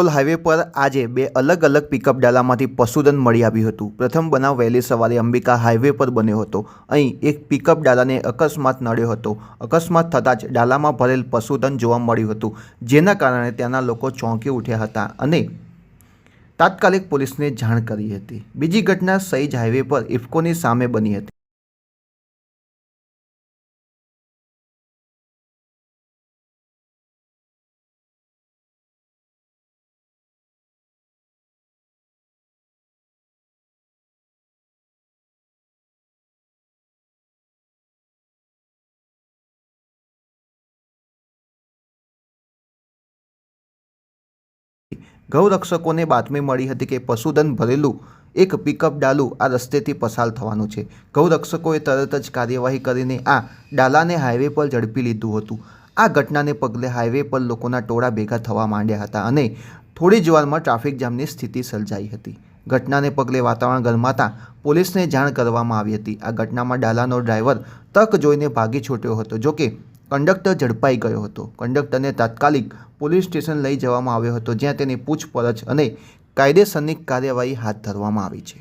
Highway પર આજે બે અલગ અલગ પિકઅપ ડાલામાંથી પશુધન મળી આવ્યું હતું। પ્રથમ બનાવ વહેલી સવારે અંબિકા હાઈવે પર બન્યો હતો। અહીં એક પિકઅપ ડાલાને અકસ્માત નડ્યો હતો। અકસ્માત થતાં જ ડાલામાં ભરેલ પશુધન જોવા મળ્યું હતું, જેના કારણે ત્યાંના લોકો ચોંકી ઉઠ્યા હતા અને તાત્કાલિક પોલીસને જાણ કરી હતી। બીજી ઘટના સઈજ હાઈવે પર ઇફકોની સામે બની હતી। ગૌરક્ષકોને બાતમી મળી હતી કે પશુધન ભરેલું એક પિકઅપ ડાલું આ રસ્તેથી પસાર થવાનું છે। ગૌરક્ષકોએ તરત જ કાર્યવાહી કરીને આ ડાલાને હાઈવે પર ઝડપી લીધું હતું। આ ઘટનાને પગલે હાઈવે પર લોકોના ટોળા ભેગા થવા માંડ્યા હતા અને થોડી જ વારમાં ટ્રાફિક જામની સ્થિતિ સર્જાઈ હતી। ઘટનાને પગલે વાતાવરણ ગરમાતા પોલીસને જાણ કરવામાં આવી હતી। આ ઘટનામાં ડાલાનો ડ્રાઈવર તક જોઈને ભાગી છૂટ્યો હતો, જોકે કંડક્ટર ઝડપાઈ ગયો હતો। કંડક્ટરને તાત્કાલિક પોલીસ સ્ટેશન લઈ જવામાં આવ્યો હતો, જ્યાં તેની પૂછપરછ અને કાયદેસરની કાર્યવાહી હાથ ધરવામાં આવી છે।